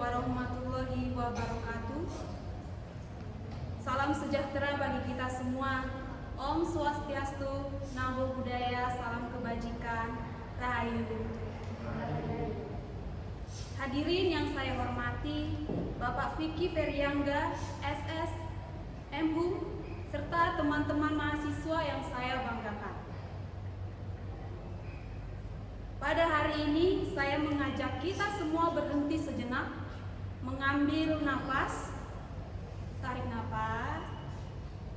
warahmatullahi wabarakatuh. Salam sejahtera bagi kita semua. Om Swastiastu, Namo Buddhaya, salam kebajikan, Rahayu. Hadirin yang saya hormati, Bapak Vicky Feryangga, SS, MHUM, serta teman-teman mahasiswa yang saya banggakan. Pada hari ini, saya mengajak kita semua berhenti sejenak, mengambil nafas, tarik nafas,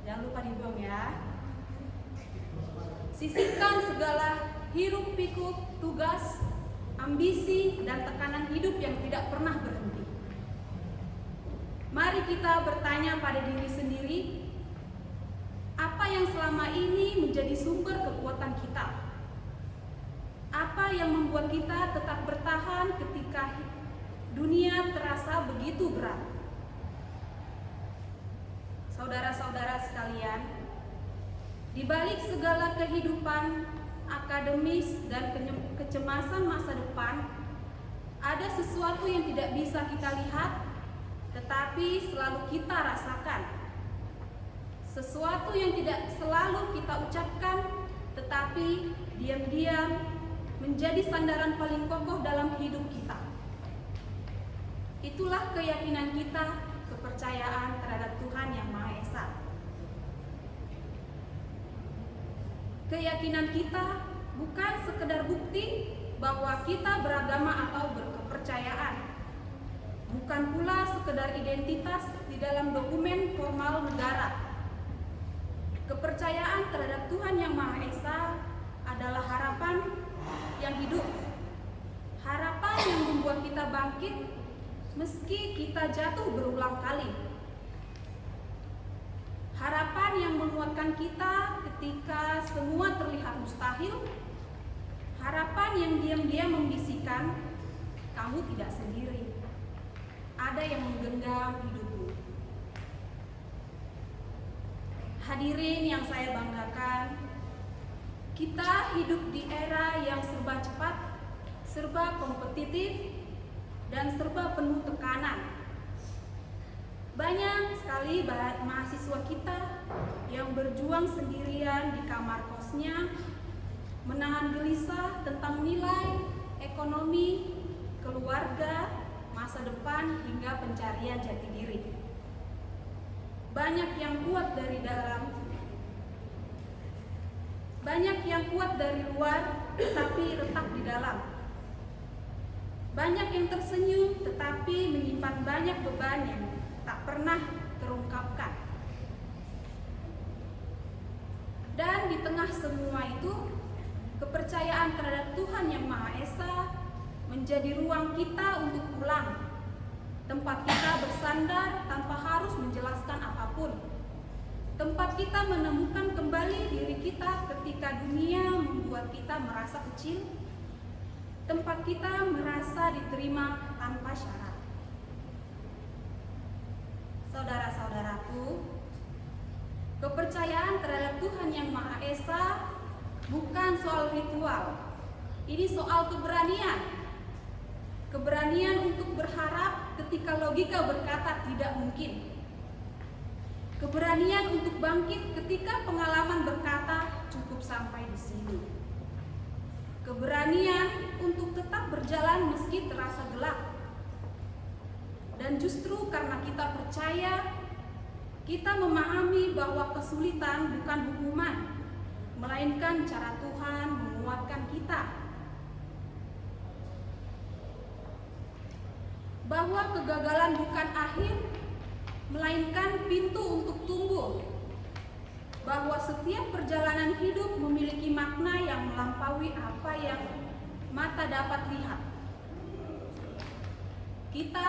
jangan lupa dibuang ya. Sisihkan segala hiruk-pikuk, tugas, ambisi, dan tekanan hidup yang tidak pernah berhenti. Mari kita bertanya pada diri sendiri, apa yang selama ini menjadi sumber kekuatan kita? Apa yang membuat kita tetap bertahan ketika dunia terasa begitu berat? Saudara-saudara sekalian, di balik segala kehidupan akademis dan kecemasan masa depan, ada sesuatu yang tidak bisa kita lihat, tetapi selalu kita rasakan. Sesuatu yang tidak selalu kita ucapkan, tetapi diam-diam menjadi sandaran paling kokoh dalam hidup kita. Itulah keyakinan kita, kepercayaan terhadap Tuhan Yang Maha Esa. Keyakinan kita bukan sekedar bukti bahwa kita beragama atau berkepercayaan. Bukan pula sekedar identitas di dalam dokumen formal negara. Kepercayaan terhadap Tuhan Yang Maha Esa adalah harapan yang hidup, harapan yang membuat kita bangkit meski kita jatuh berulang kali, harapan yang menguatkan kita ketika semua terlihat mustahil, harapan yang diam-diam membisikkan, kamu tidak sendiri, ada yang menggenggam hidupmu. Hadirin yang saya banggakan, kita hidup di era yang serba cepat, serba kompetitif, dan serba penuh tekanan. Banyak sekali mahasiswa kita yang berjuang sendirian di kamar kosnya, menahan gelisah tentang nilai, ekonomi, keluarga, masa depan, hingga pencarian jati diri. Banyak yang kuat dari luar, tetapi retak di dalam. Banyak yang tersenyum, tetapi menyimpan banyak beban yang tak pernah terungkapkan. Dan di tengah semua itu, kepercayaan terhadap Tuhan Yang Maha Esa menjadi ruang kita untuk pulang, tempat kita bersandar tanpa harus menjelaskan apapun. Tempat kita menemukan kembali diri kita ketika dunia membuat kita merasa kecil. Tempat kita merasa diterima tanpa syarat. Saudara-saudaraku, kepercayaan terhadap Tuhan Yang Maha Esa bukan soal ritual. Ini soal keberanian. Keberanian untuk berharap ketika logika berkata tidak mungkin. Keberanian untuk bangkit ketika pengalaman berkata cukup sampai di sini. Keberanian untuk tetap berjalan meski terasa gelap. Dan justru karena kita percaya, kita memahami bahwa kesulitan bukan hukuman, melainkan cara Tuhan menguatkan kita. Bahwa kegagalan bukan akhir, melainkan pintu untuk tumbuh. Bahwa setiap perjalanan hidup memiliki makna yang melampaui apa yang mata dapat lihat. Kita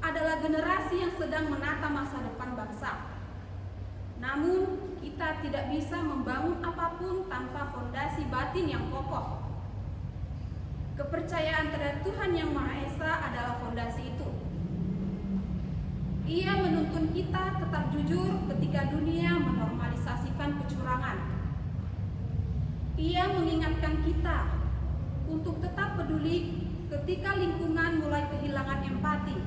adalah generasi yang sedang menata masa depan bangsa. Namun, kita tidak bisa membangun apapun tanpa fondasi batin yang kokoh. Kepercayaan terhadap Tuhan Yang Maha Esa adalah fondasi itu. Ia menuntun kita tetap jujur ketika dunia menormalisasikan kecurangan. Ia mengingatkan kita untuk tetap peduli ketika lingkungan mulai kehilangan empati,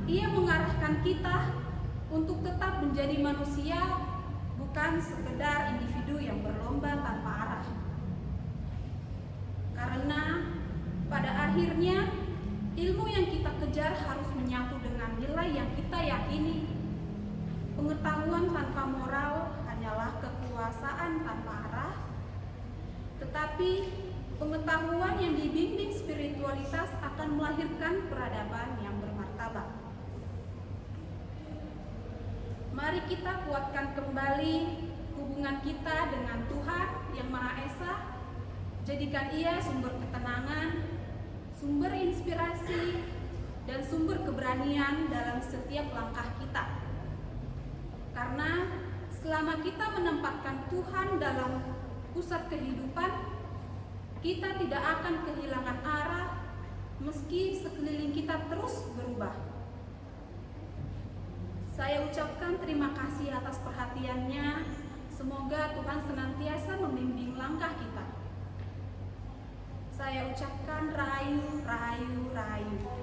ia mengarahkan kita untuk tetap menjadi manusia, bukan sekedar individu yang berlomba tanpa arah. Karena pada akhirnya ilmu yang kita kejar harus menyatu dengan nilai yang kita yakini. Pengetahuan tanpa moral hanyalah kekuasaan tanpa arah, tetapi pengetahuan yang dibimbing spiritualitas akan melahirkan peradaban yang bermartabat. Mari kita kuatkan kembali hubungan kita dengan Tuhan yang Maha Esa. Jadikan Ia sumber ketenangan, sumber inspirasi, dan sumber keberanian dalam setiap langkah kita. Karena selama kita menempatkan Tuhan dalam pusat kehidupan, kita tidak akan kehilangan arah meski sekeliling kita terus berubah. Saya ucapkan terima kasih atas perhatiannya. Semoga Tuhan senantiasa membimbing langkah kita. Saya ucapkan rahayu, rahayu, rahayu.